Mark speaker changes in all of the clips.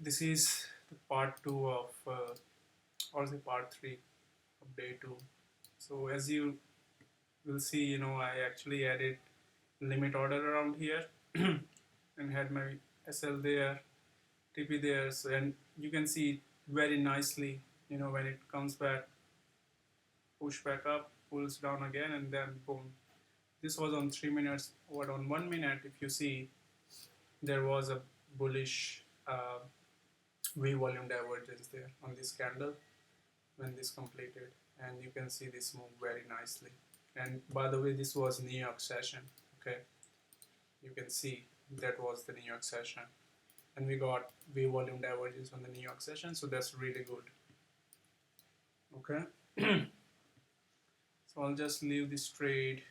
Speaker 1: This is the part 2 of, or the part 3 of day 2. So as you will see, I actually added limit order around here and had my SL there, TP there. So, and you can see very nicely, when it comes back, push back up, pulls down again, and then boom. This was on 3 minutes, but on 1 minute, if you see, there was a bullish V volume divergence there on this candle when this completed, and you can see this move very nicely. And by the way, this was New York session. Okay, you can see that was the New York session, and we got V volume divergence on the New York session, so that's really good. Okay, so I'll just leave this trade.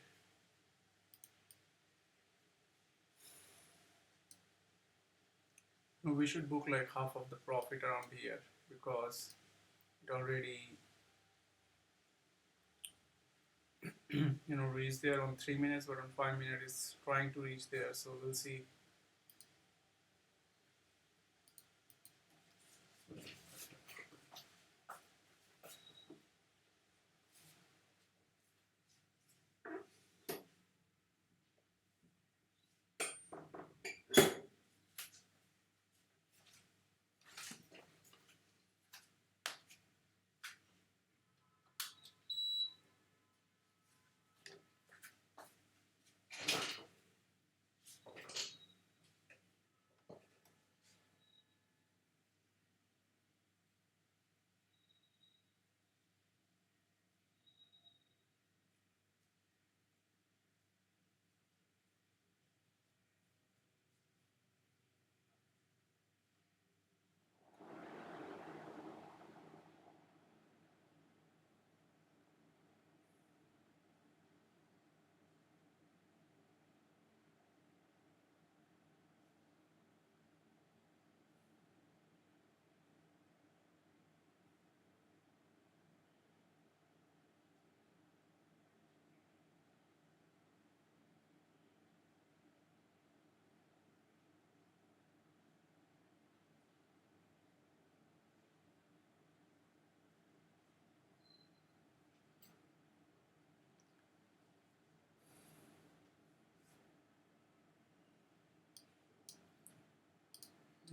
Speaker 1: We should book like half of the profit around here because it already reached there on 3 minutes, but on 5 minutes it's trying to reach there, so we'll see.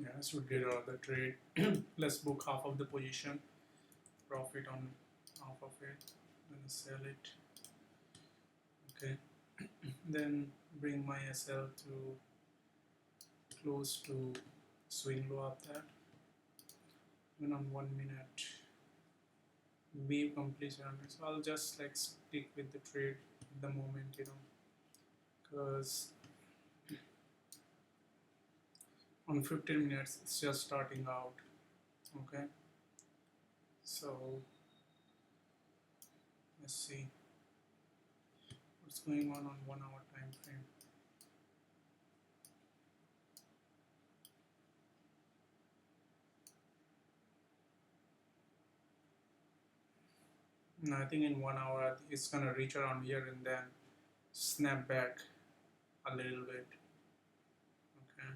Speaker 1: Yeah, so get out of the trade. Let's book half of the position, profit on half of it, then sell it. Okay, then bring my SL to close to swing low of that. Then on 1 minute, wave completion. So I'll just like stick with the trade at the moment, because on 15 minutes it's just starting out. Okay, so let's see what's going on 1 hour time frame. And I think in 1 hour it's gonna reach around here and then snap back a little bit. Okay,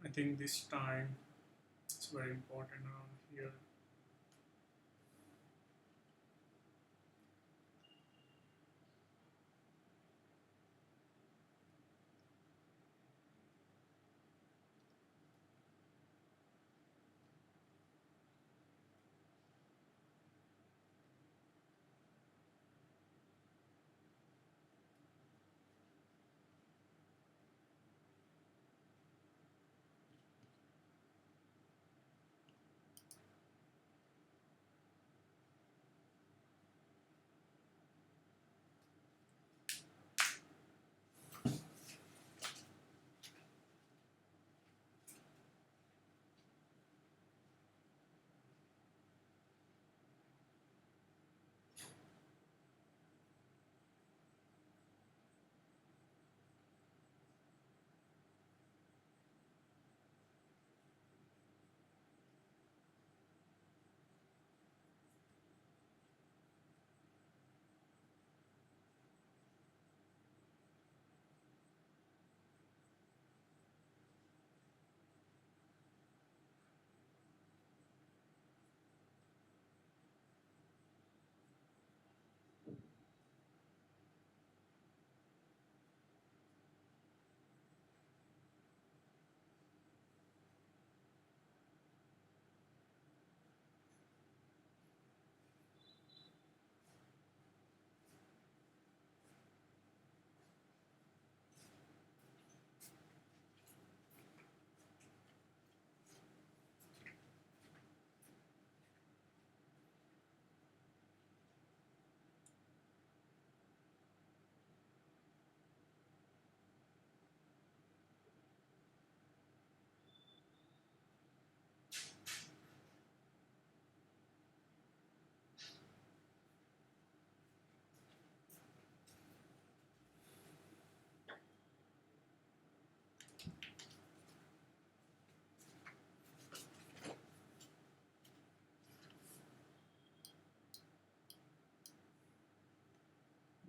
Speaker 1: I think this time it's very important around here.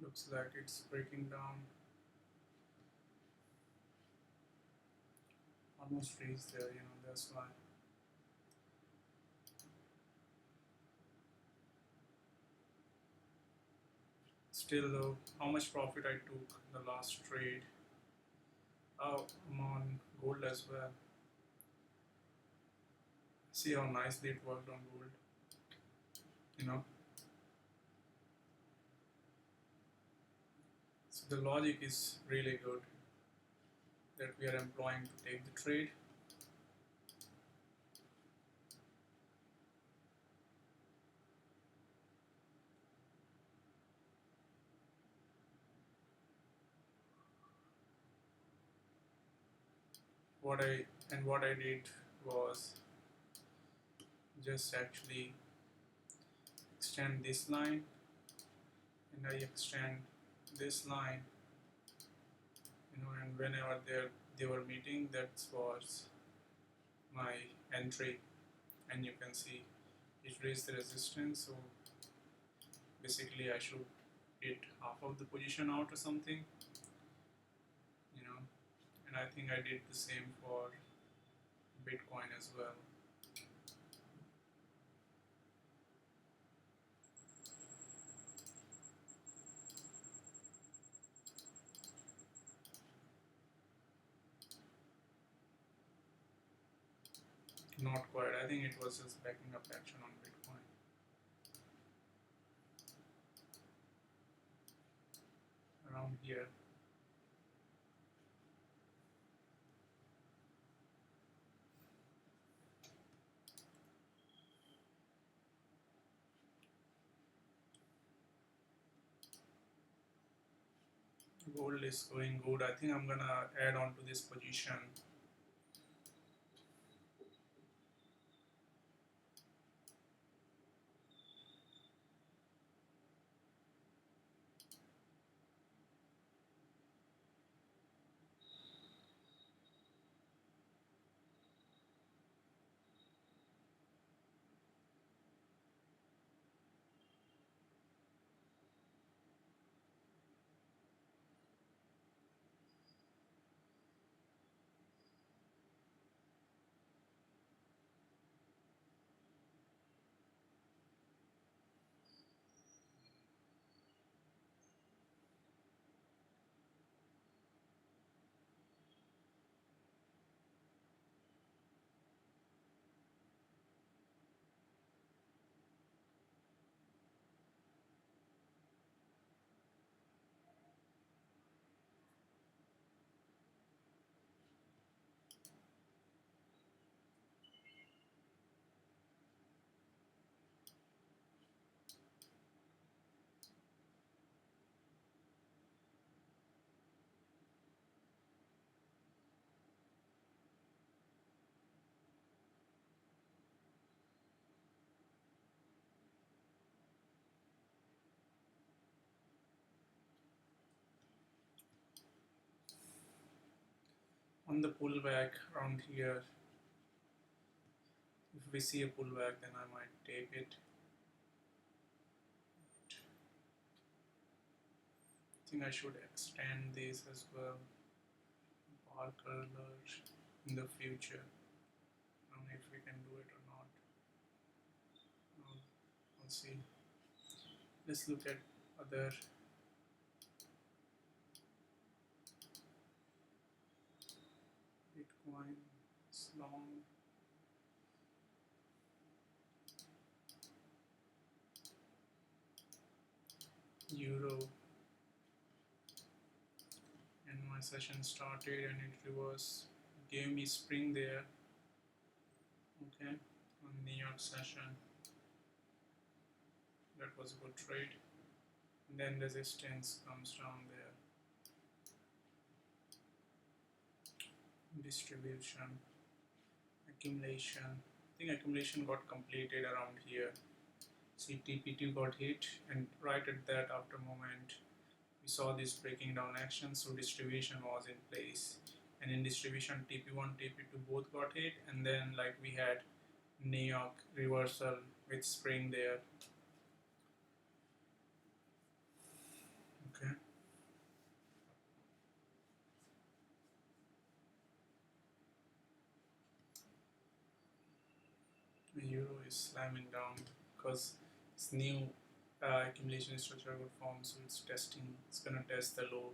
Speaker 1: Looks like it's breaking down. Almost reached there, that's why. Still though, how much profit I took the last trade. Oh, I'm on gold as well. See how nicely it worked on gold, you know. So the logic is really good that we are employing to take the trade. What I did was just actually extend this line, and I extend this line, and whenever they were meeting, that was my entry, and you can see it raised the resistance. So basically I should hit half of the position out or something, and I think I did the same for Bitcoin as well. Not quite. I think it was just backing up action on Bitcoin. Around here. Gold is going good. I think I'm gonna add on to this position. On the pullback around here, if we see a pullback, then I might take it. I think I should extend this as well, bar color in the future. I don't know if we can do it or not. We'll see. Let's look at other Bitcoin. It's long. Euro, and my session started and it was gave me spring there. Okay, on New York session, that was a good trade. And then resistance comes down there. Distribution, accumulation. I think accumulation got completed around here. See, TP2 got hit, and right at that after moment we saw this breaking down action, so distribution was in place. And in distribution, TP1, TP2 both got hit, and then like we had New York reversal with spring there. Okay. The euro is slamming down because it's new accumulation structure got formed, so it's testing. It's gonna test the low.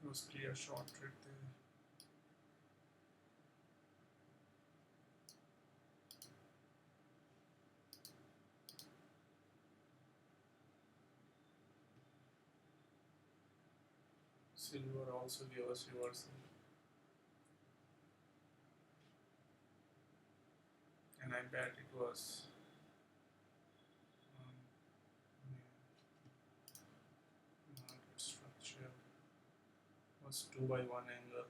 Speaker 1: It was clear short trade there. Silver also gave us reversal, and I bet it was market structure was 2x1 angle,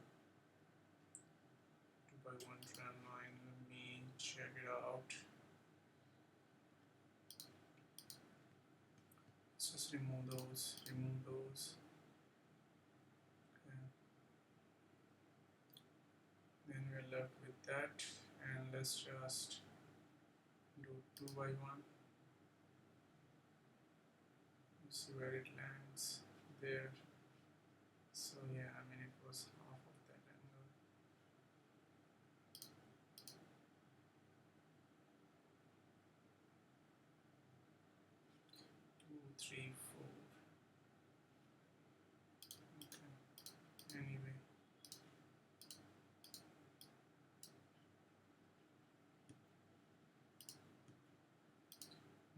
Speaker 1: 2x1 trend line. Let me check it out. Let's just remove those. Okay. Then we're left with that, and let's just do 2x1. See where it lands there. So yeah, I mean it was half of that angle. 2, 3, 4. Okay. Anyway.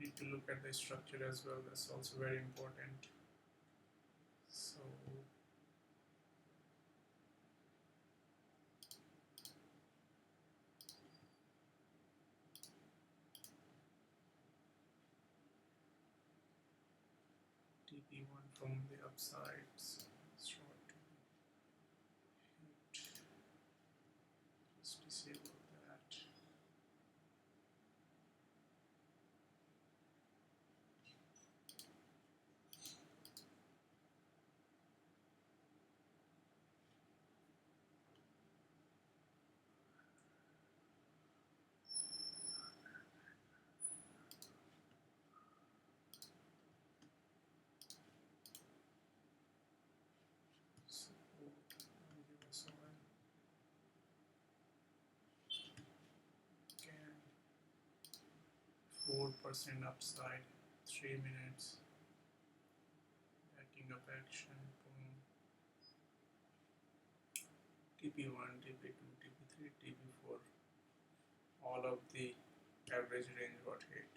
Speaker 1: Need to look at the structure as well, that's also very important. So TP1 from the upsides. Start to hit. Just disable that. Support. Give us one. Can 4% upside. 3 minutes. Backing up action. Boom. TP1, TP2, TP3, TP4. All of the average range got hit.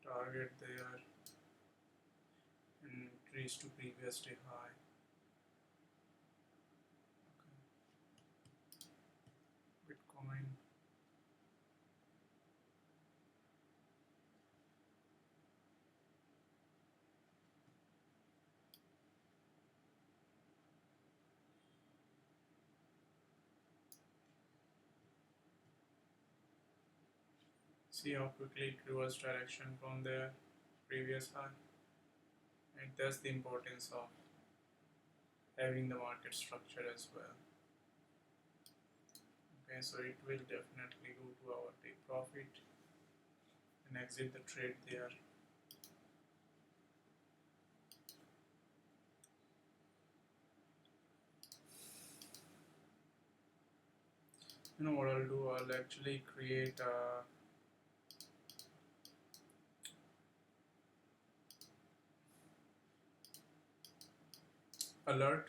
Speaker 1: Target there. Increase to previous day high. Okay. Bitcoin. See how quickly it reversed direction from the previous high. And that's the importance of having the market structure as well. Okay, so it will definitely go to our take profit and exit the trade there. You know what I'll do? I'll actually create a alert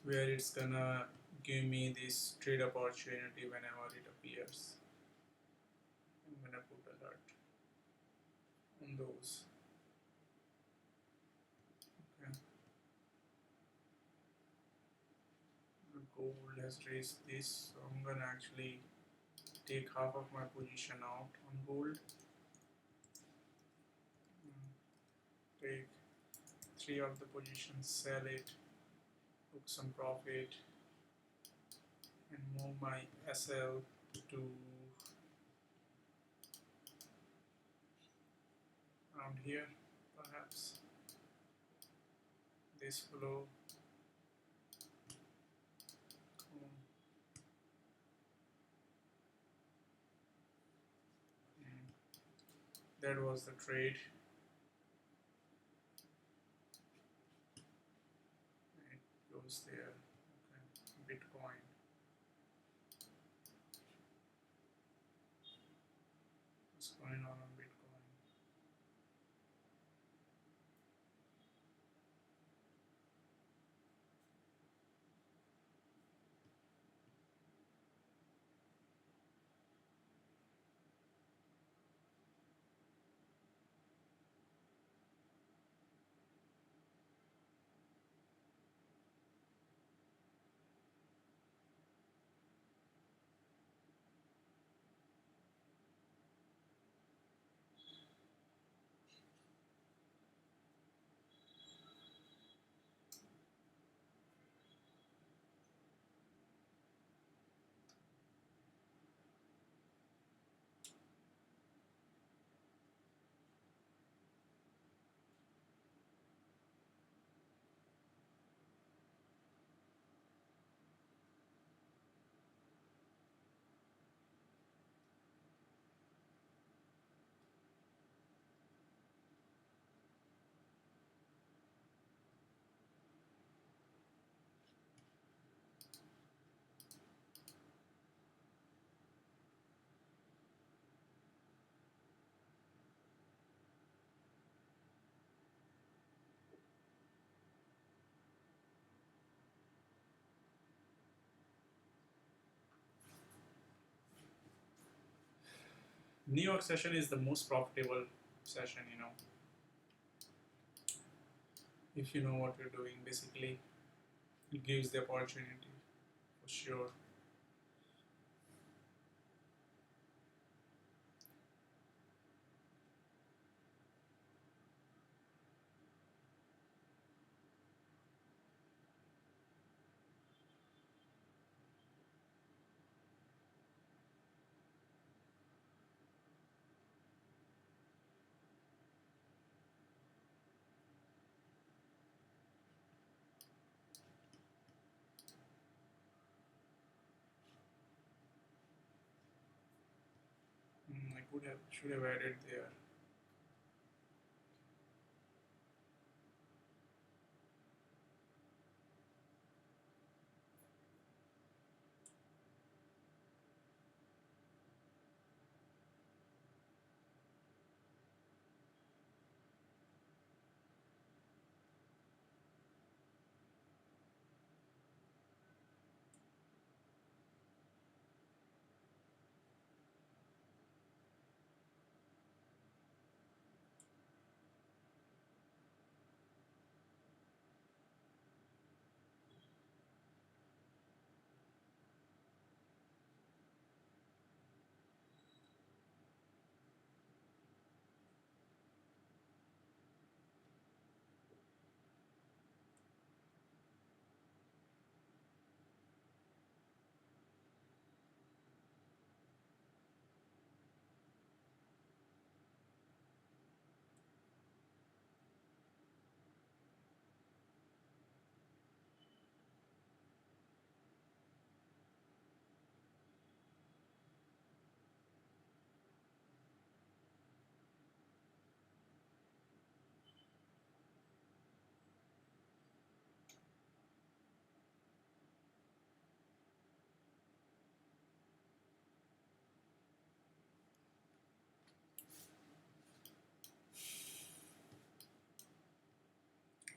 Speaker 1: where it's gonna give me this trade opportunity whenever it appears. I'm gonna put alert on those. Okay. The gold has raised this, so I'm gonna actually take half of my position out on gold. Take 3 of the positions, sell it, book some profit, and move my SL to around here, perhaps this flow. That was the trade. It goes there. Okay. Bitcoin. What's going on Bitcoin? New York session is the most profitable session, if you know what you're doing. Basically, it gives the opportunity for sure. should have added there.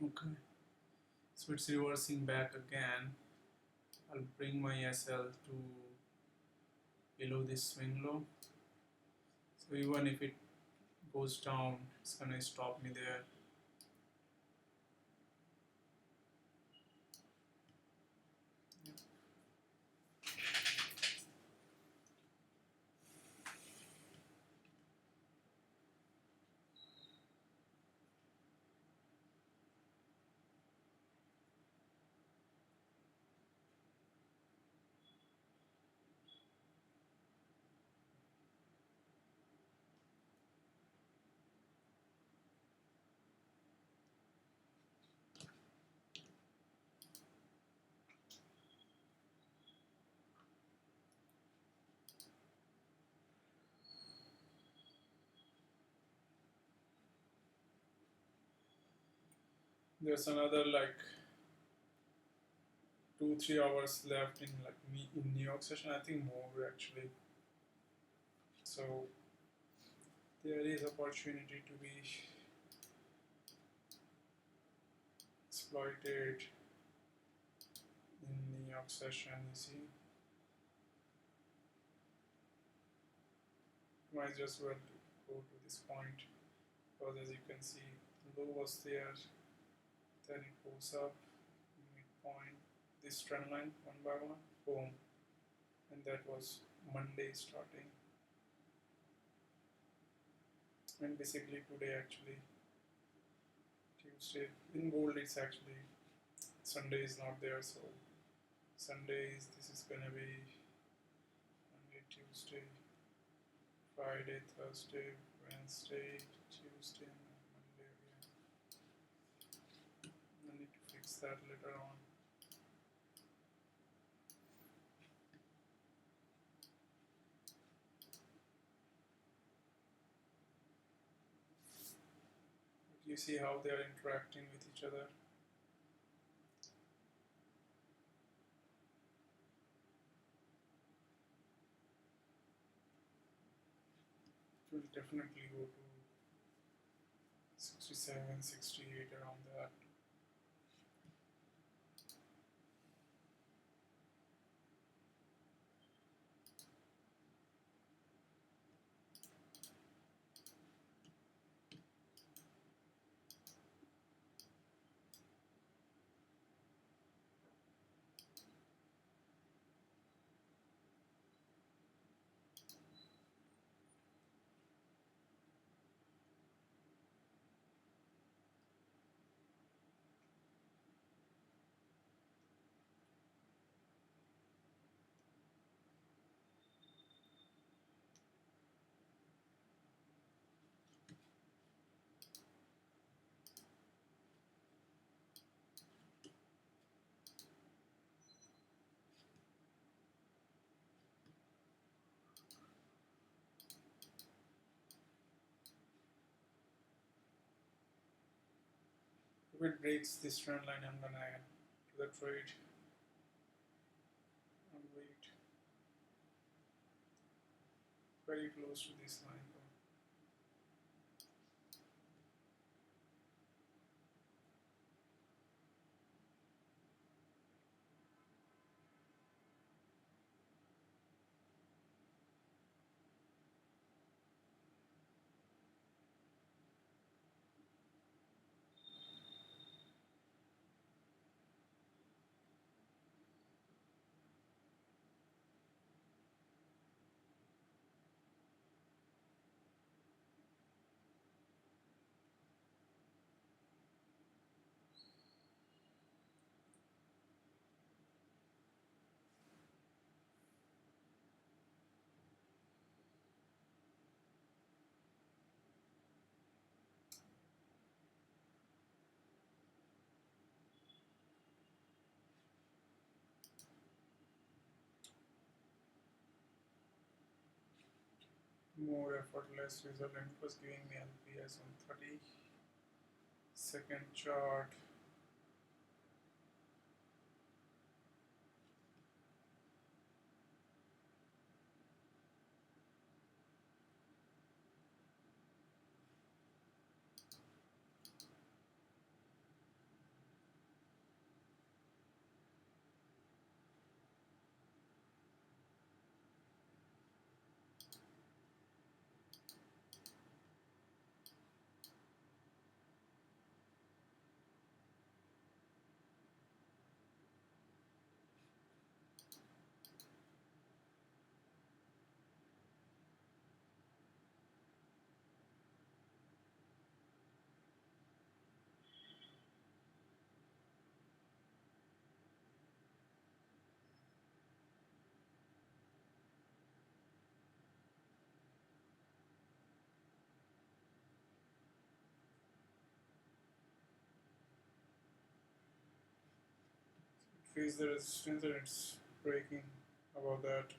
Speaker 1: Okay, so it's reversing back again. I'll bring my SL to below this swing low. So even if it goes down, it's gonna stop me there. There's another like 2-3 hours left in like me in New York session. I think more actually. So there is opportunity to be exploited in New York session. You see, might just well go to this point because as you can see, the low was there, then it goes up midpoint. This trend line one by one, boom, and that was Monday starting. And basically today actually Tuesday in gold it's actually Sunday is not there, so Sunday is this is gonna be Monday, Tuesday, Friday, Thursday, Wednesday, Tuesday, and Monday again. I need to fix that later on. But you see how they are interacting with each other. It will definitely go to 67, 68 around that. it breaks this trend line, I'm gonna add to the trade and wait very close to this line. More effortless result, and it was giving me LPS on 30-second chart. It faced the resistance and it's breaking above that.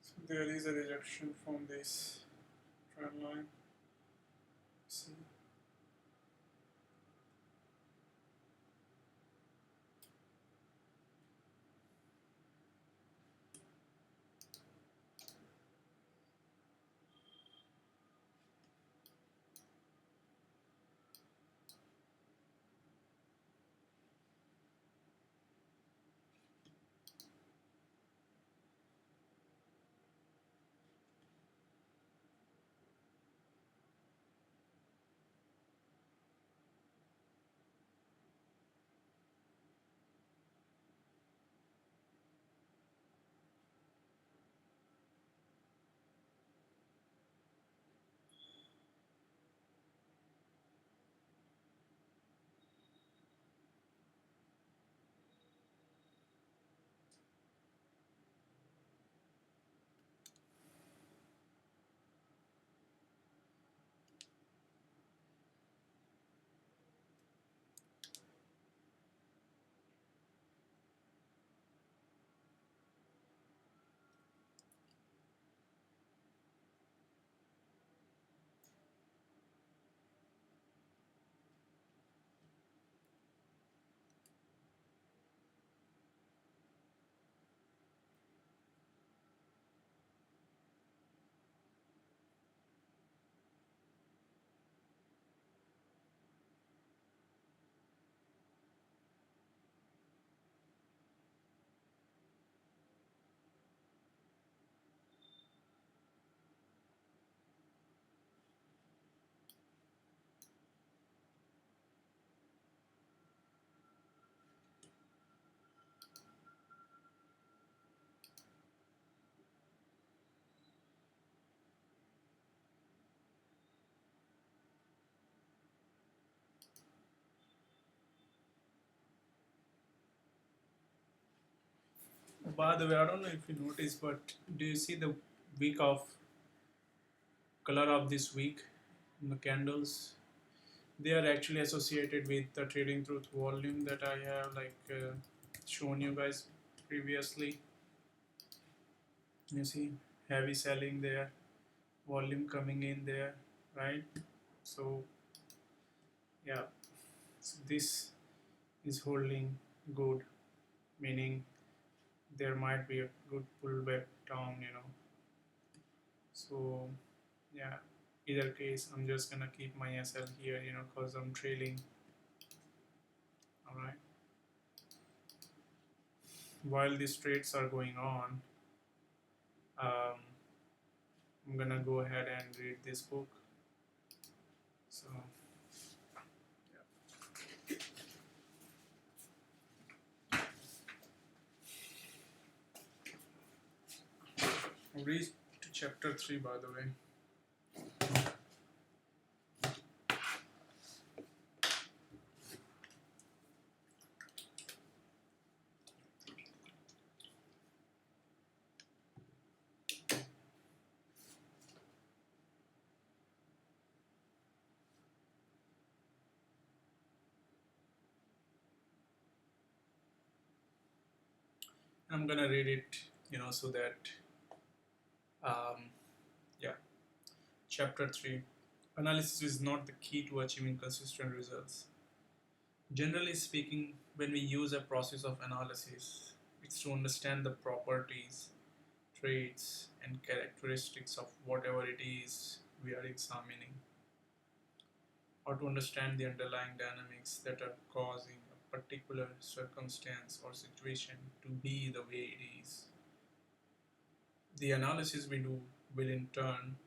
Speaker 1: So there is a rejection from this trend line. See. By the way, I don't know if you noticed, but do you see the week of color of this week in the candles? They are actually associated with the trading truth volume that I have shown you guys previously. You see heavy selling there, volume coming in there, right? So yeah, so this is holding good, meaning there might be a good pullback down, So yeah, either case, I'm just gonna keep my SL here, cause I'm trailing. All right. While these trades are going on, um, I'm gonna go ahead and read this book. So I'll read to chapter 3, by the way. I'm gonna read it, so that um, yeah. Chapter 3. Analysis is not the key to achieving consistent results. Generally speaking, when we use a process of analysis, it's to understand the properties, traits, and characteristics of whatever it is we are examining, or to understand the underlying dynamics that are causing a particular circumstance or situation to be the way it is. The analysis we do will in turn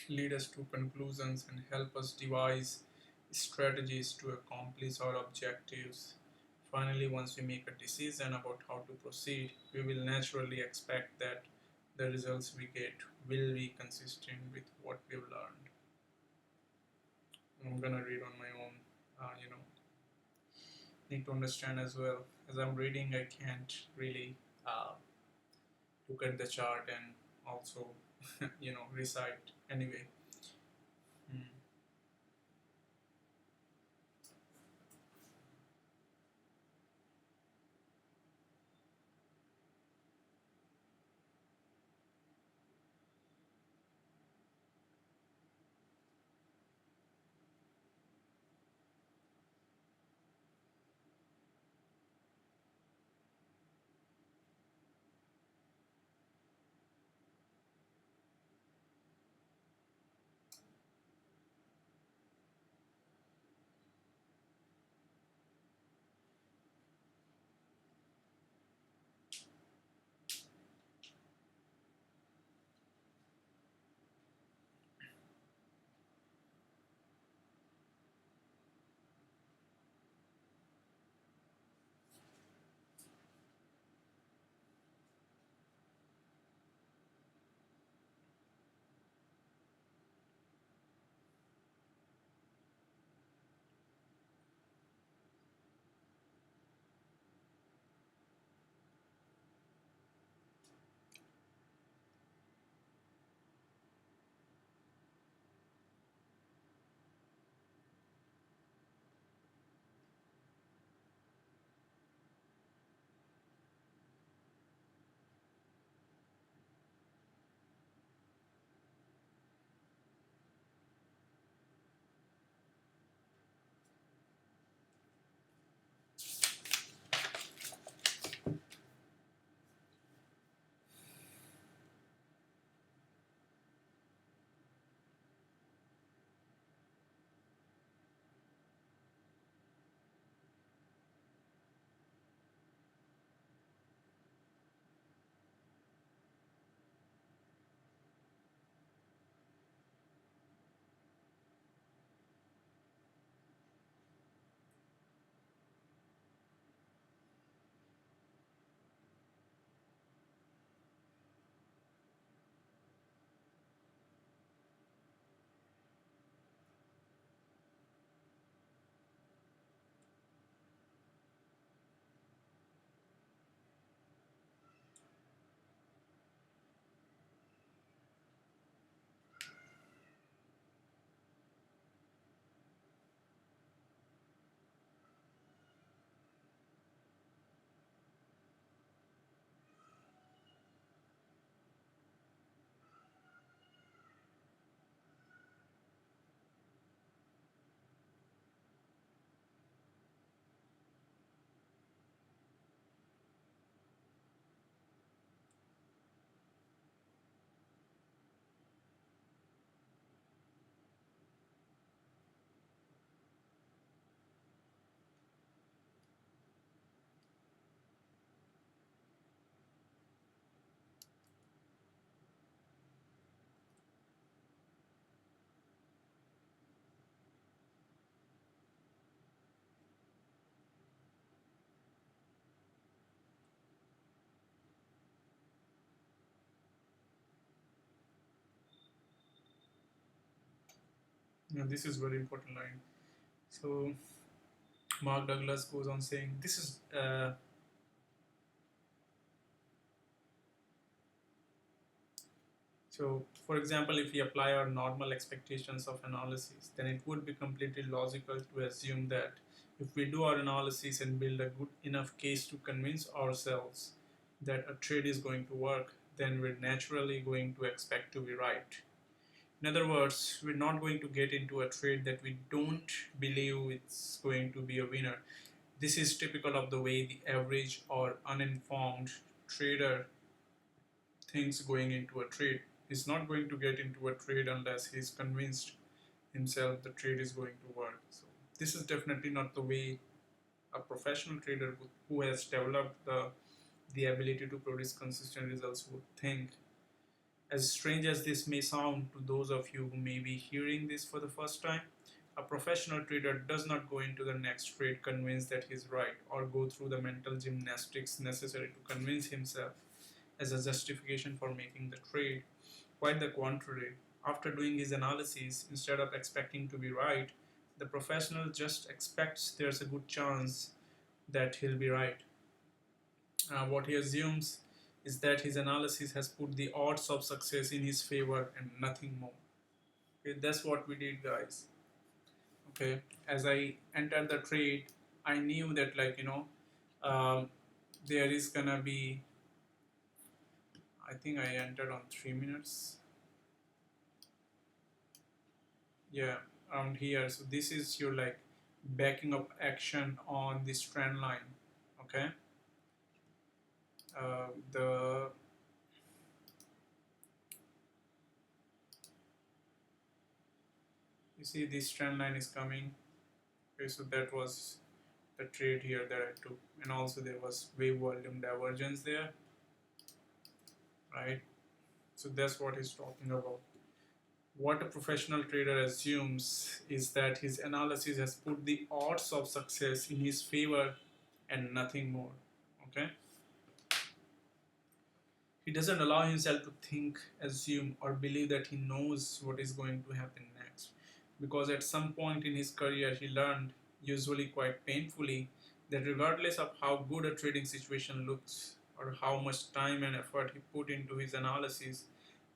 Speaker 1: lead us to conclusions and help us devise strategies to accomplish our objectives. Finally, once we make a decision about how to proceed, we will naturally expect that the results we get will be consistent with what we've learned. I'm gonna read on my own, need to understand as well. As I'm reading, I can't really look at the chart and also, recite anyway. Mm. this is very important line. So Mark Douglas goes on saying, this is so for example, if we apply our normal expectations of analysis, then it would be completely logical to assume that if we do our analysis and build a good enough case to convince ourselves that a trade is going to work, then we're naturally going to expect to be right. In other words, we're not going to get into a trade that we don't believe it's going to be a winner. This is typical of the way the average or uninformed trader thinks going into a trade. He's not going to get into a trade unless he's convinced himself the trade is going to work. So this is definitely not the way a professional trader who has developed the ability to produce consistent results would think. As strange as this may sound to those of you who may be hearing this for the first time, a professional trader does not go into the next trade convinced that he's right or go through the mental gymnastics necessary to convince himself as a justification for making the trade. Quite the contrary. After doing his analysis, instead of expecting to be right, the professional just expects there's a good chance that he'll be right. What he assumes is that his analysis has put the odds of success in his favor and nothing more. Okay, that's what we did, guys. Okay, as I entered the trade, I knew that, like, um, there is gonna be, I think I entered on 3 minutes. Yeah, around here. So this is your like backing up action on this trend line. Okay, the you see this trend line is coming. Okay, so that was the trade here that I took, and also there was wave volume divergence there, right? So that's what he's talking about. What a professional trader assumes is that his analysis has put the odds of success in his favor and nothing more. Okay, he doesn't allow himself to think, assume, or believe that he knows what is going to happen next, because at some point in his career he learned, usually quite painfully, that regardless of how good a trading situation looks or how much time and effort he put into his analysis,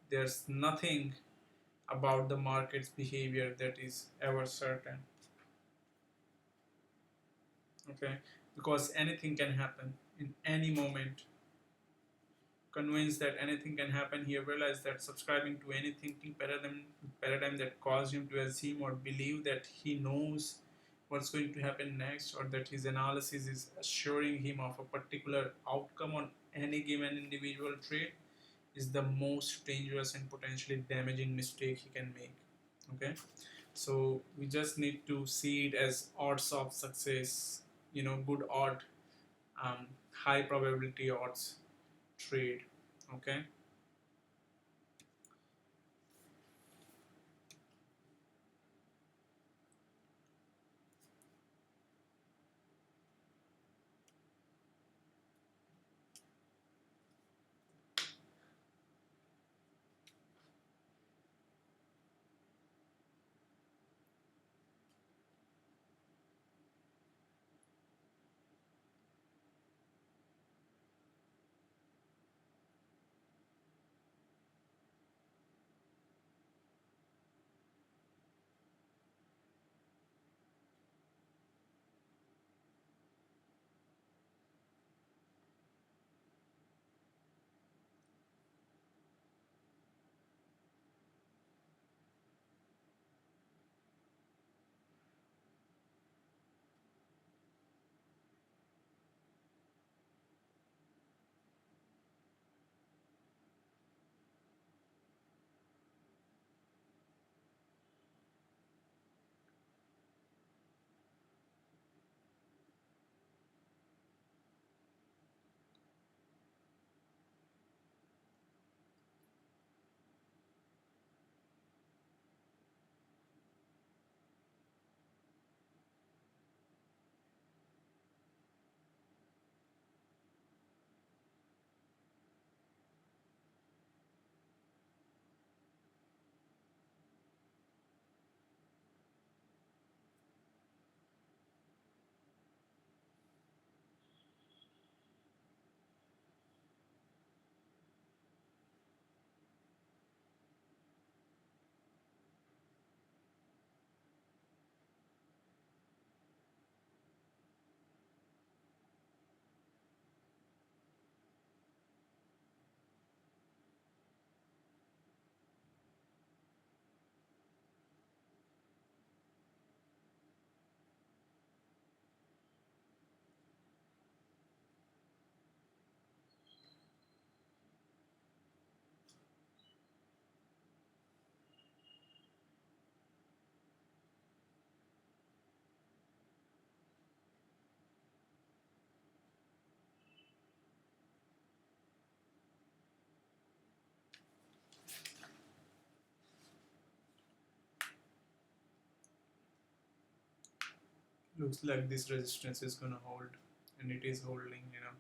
Speaker 1: there's nothing about the market's behavior that is ever certain. Okay, because anything can happen in any moment. Convinced that anything can happen, he realized that subscribing to any thinking paradigm that caused him to assume or believe that he knows what's going to happen next, or that his analysis is assuring him of a particular outcome on any given individual trade, is the most dangerous and potentially damaging mistake he can make. Okay, so we just need to see it as odds of success, good odd, high probability odds trade. Okay, looks like this resistance is gonna hold, and it is holding, you know.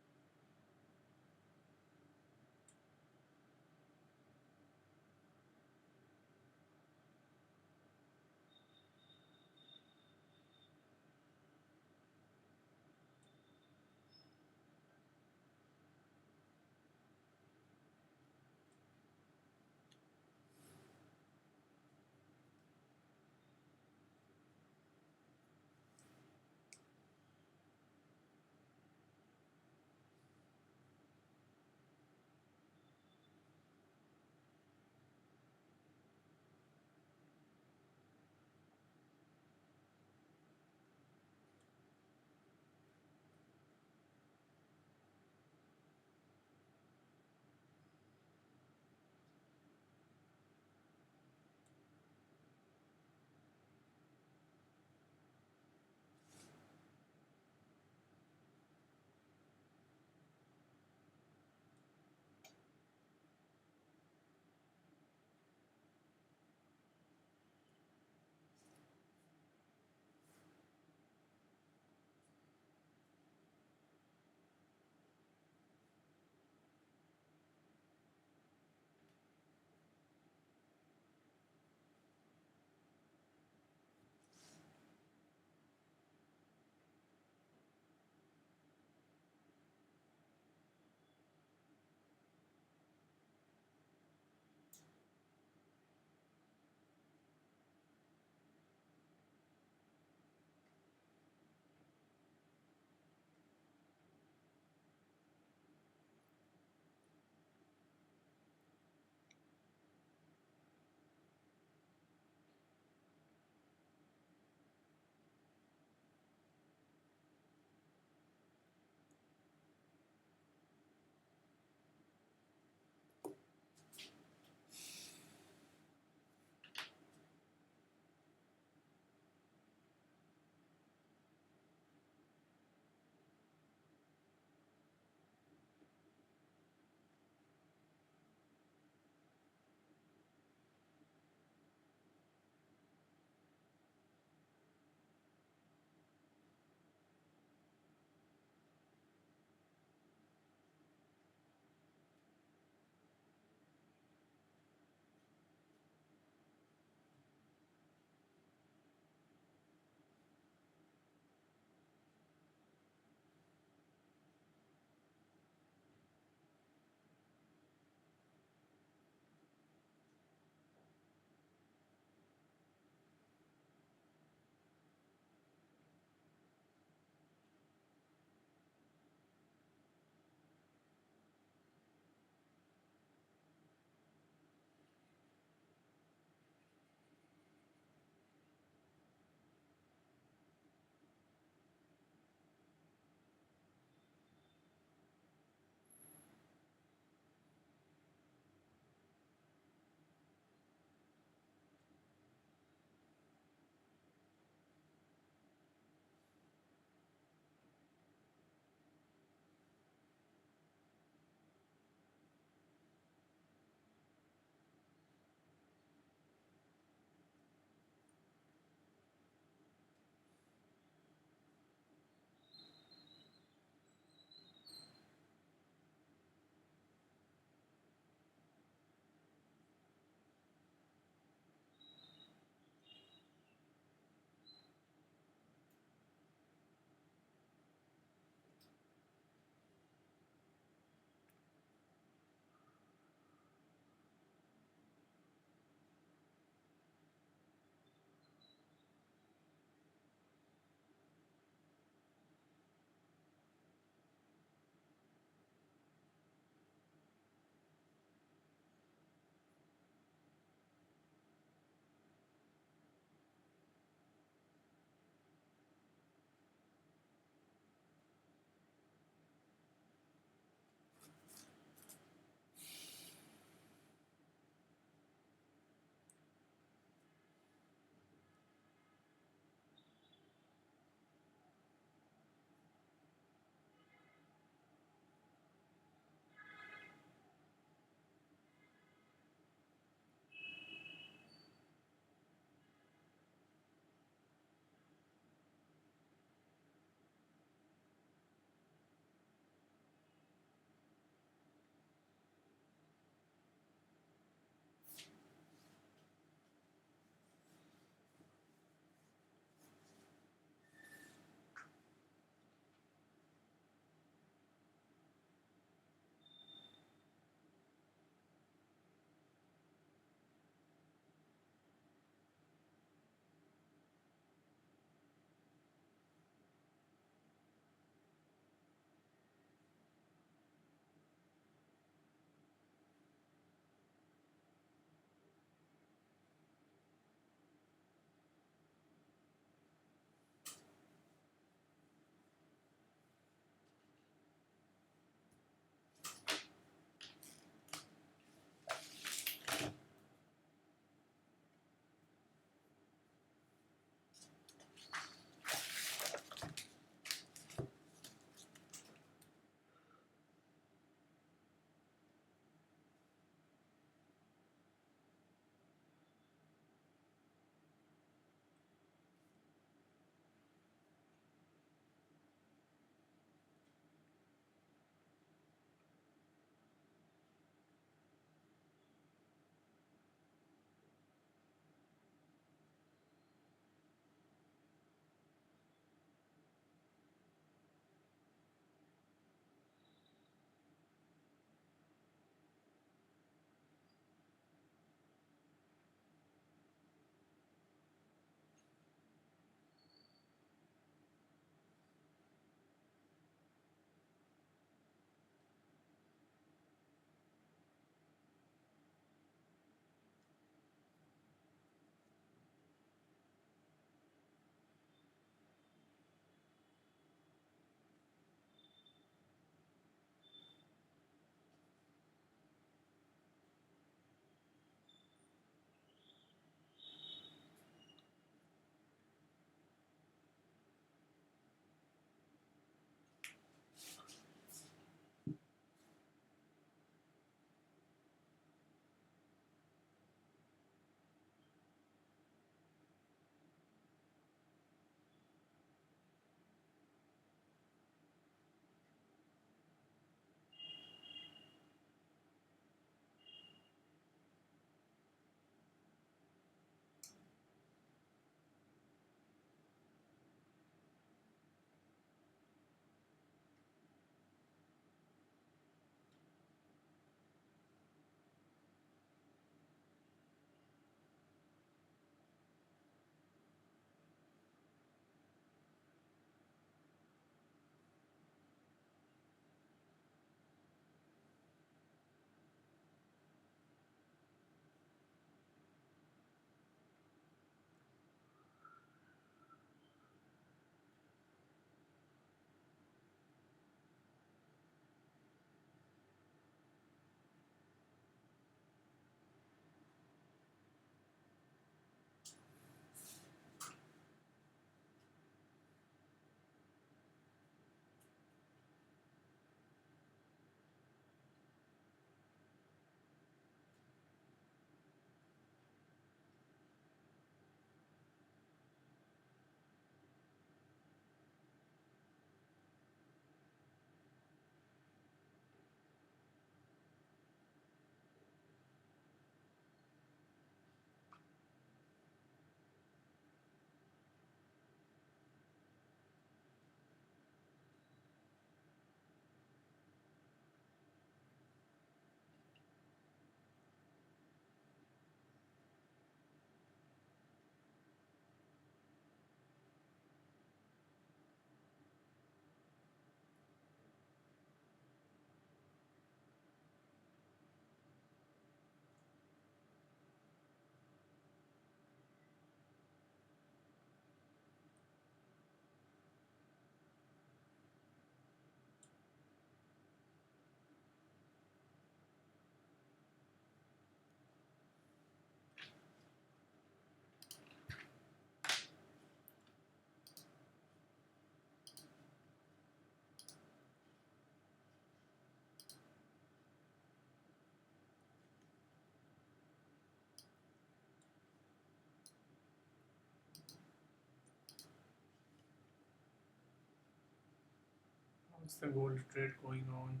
Speaker 1: How's the gold trade going on?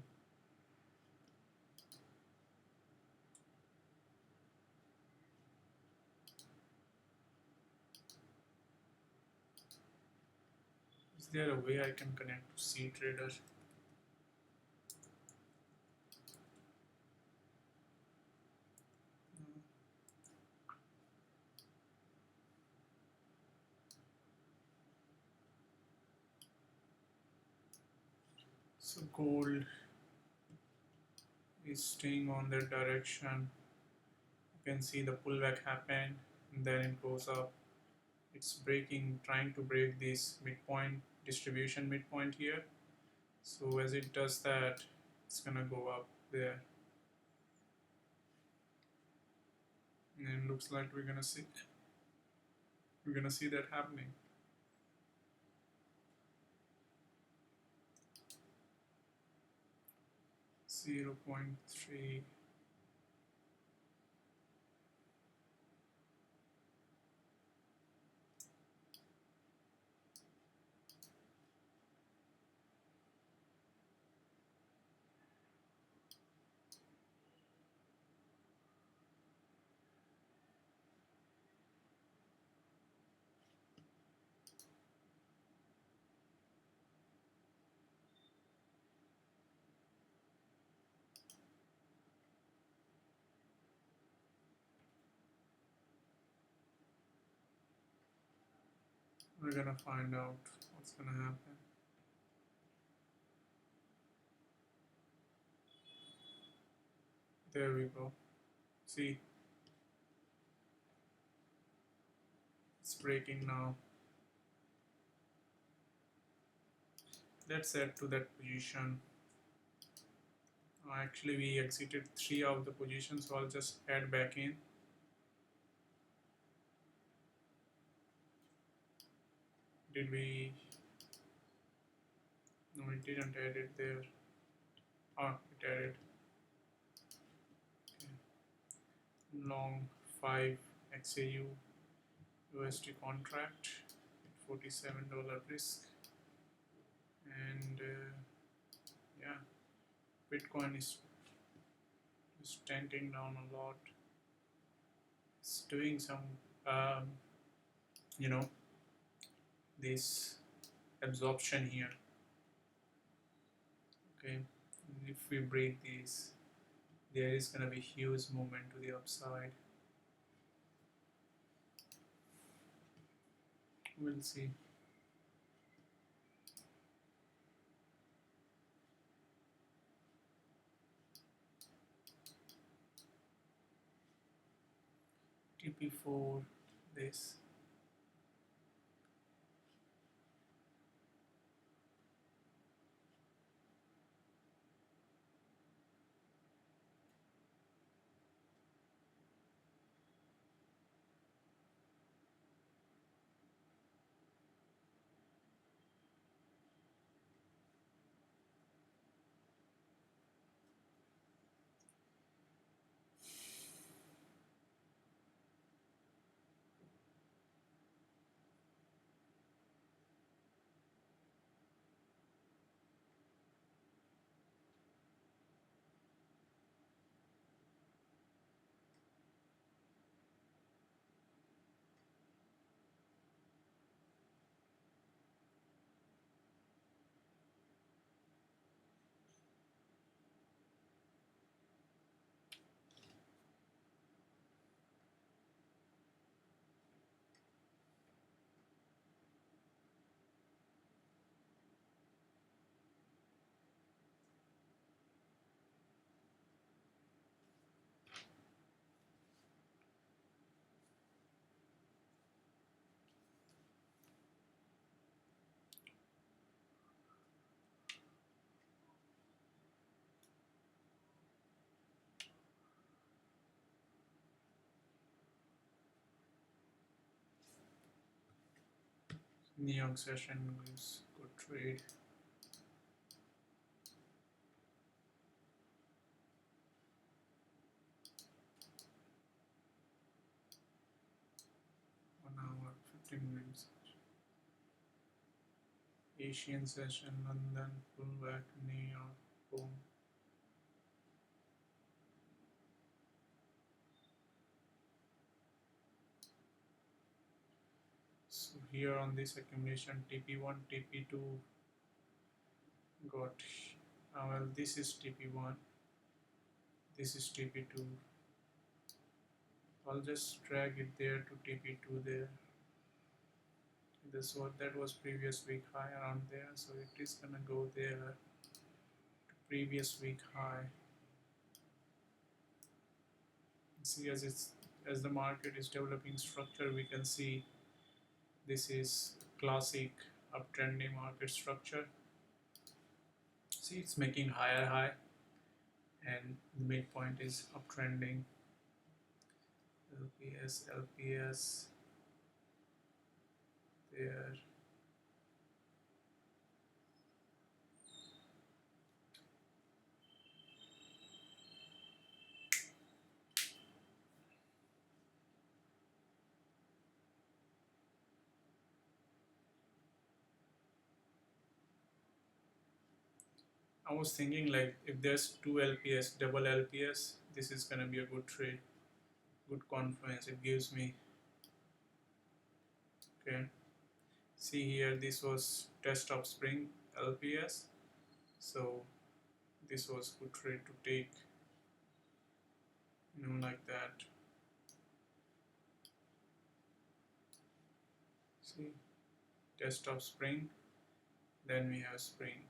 Speaker 1: Is there a way I can connect to C Trader? So gold is staying on that direction. You can see the pullback happened, and then it goes up. It's breaking, trying to break this midpoint distribution midpoint here. So as it does that, it's gonna go up there, and it looks like we're gonna see that happening. 0.3. We're gonna find out what's gonna happen. There we go. See, it's breaking now. Let's add to that position. Actually, we exited 3 of the positions, so I'll just add back in. Did we? No, it didn't add it there. It added. Okay. Long 5 XAU USD contract, $47 risk, and yeah, Bitcoin is tenting down a lot. It's doing some, um, you know, this absorption here. Okay, and if we break these, there is gonna be huge movement to the upside. We'll see. TP4, this. New York session is good trade. hour, 15 minutes. Asian session, London, pullback, New York, boom. So here on this accumulation, TP1, TP2 got, well, this is TP1, this is TP2. I'll just drag it there to TP2 there. That was previous week high around there, so it is gonna go there to previous week high. See, as the market is developing structure, we can see this is classic uptrending market structure. See, it's making higher high, and the midpoint is uptrending. LPS there. I was thinking like if there's two LPS, double LPS, this is gonna be a good trade, good confluence. It gives me, okay. See here, this was test of spring LPS, so this was good trade to take, like that. See, test of spring, then we have spring.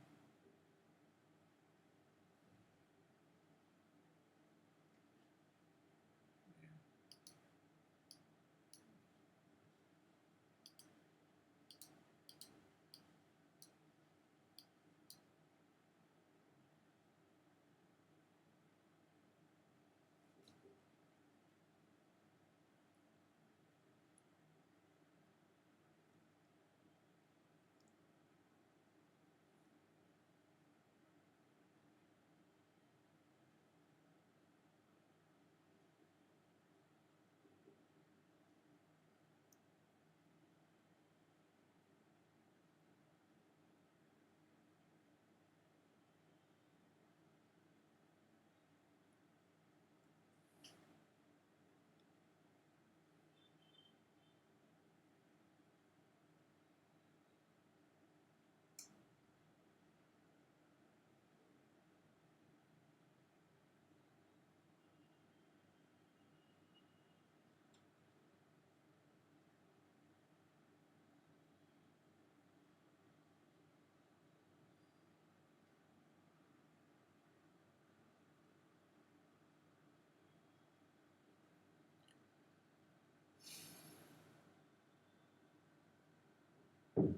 Speaker 1: Yeah.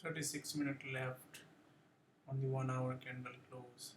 Speaker 1: 36 minutes left on the 1 hour candle close.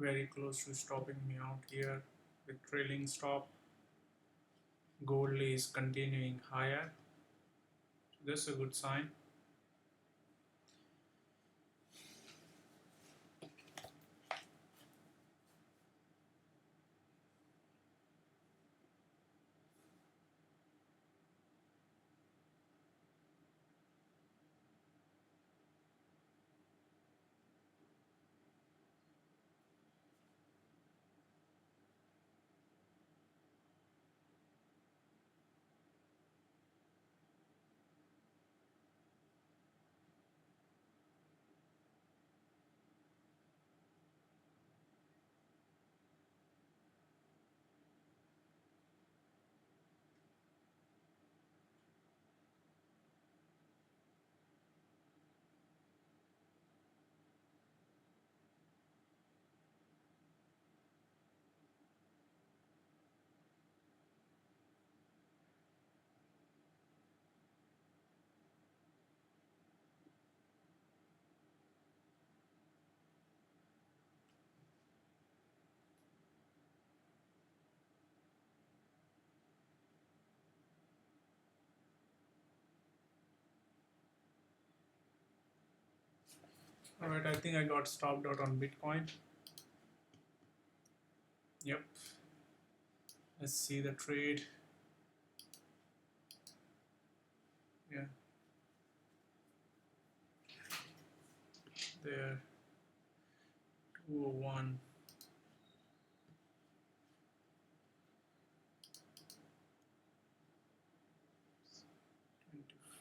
Speaker 1: very close to stopping me out here with trailing stop. Gold is continuing higher. This is a good sign. All right, I think I got stopped out on Bitcoin. Yep. Let's see the trade. Yeah. There. 201.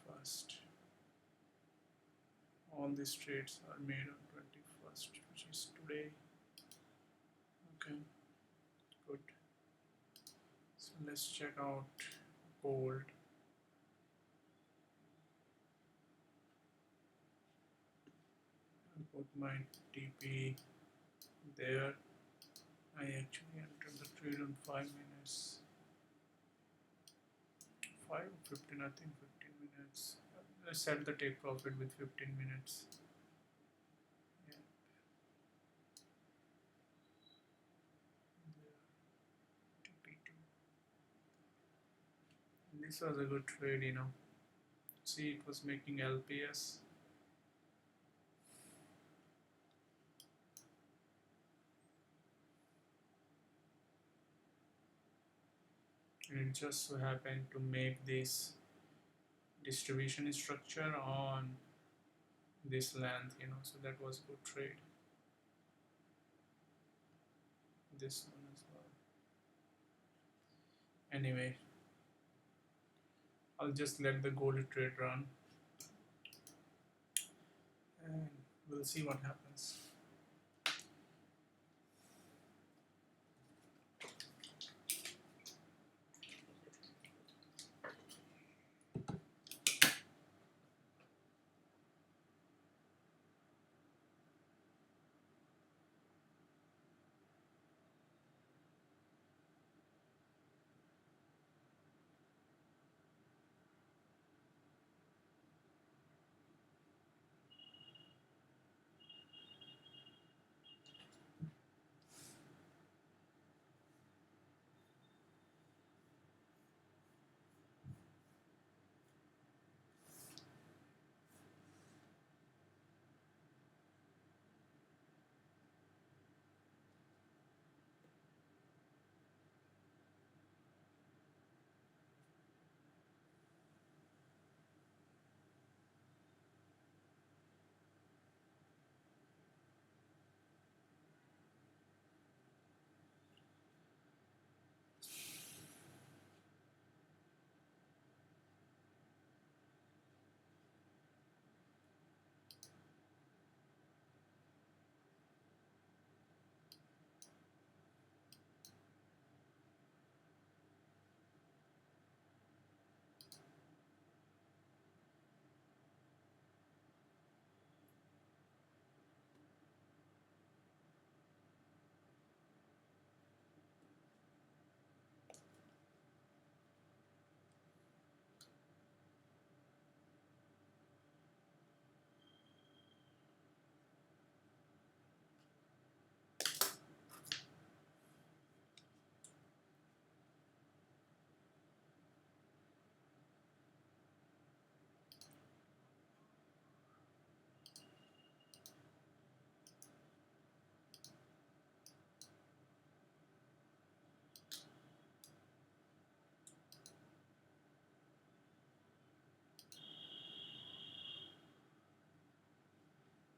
Speaker 1: First. All these trades are made on 21st, which is today. Okay, good. So let's check out gold. I'll put my TP there. I actually entered the trade on 5 minutes. 5 or 15, I think 15 minutes. I set the take profit with 15 minutes. Yeah. TP2. This was a good trade, you know. See, it was making LPS. And it just so happened to make this distribution structure on this length, you know, so that was a good trade. This one as well. Anyway, I'll just let the gold trade run and we'll see what happens.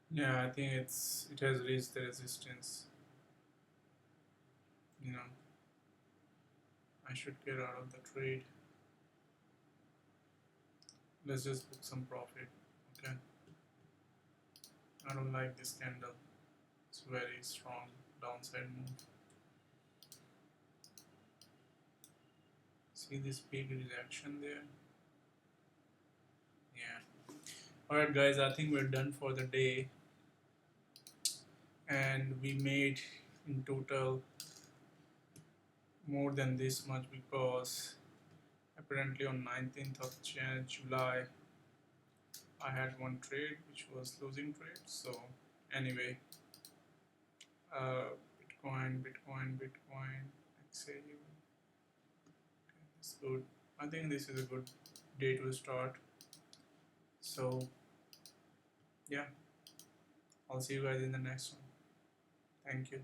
Speaker 1: Yeah, I think it has reached the resistance. You know, I should get out of the trade. Let's just book some profit. Okay. I don't like this candle. It's very strong downside move. See this big reaction there? Yeah. Alright guys, I think we're done for the day, and we made in total more than this much because apparently on 19th of July I had one trade which was losing trade. So anyway, Bitcoin, XAU. Okay, that's good. I think this is a good day to start. So yeah, I'll see you guys in the next one. Thank you.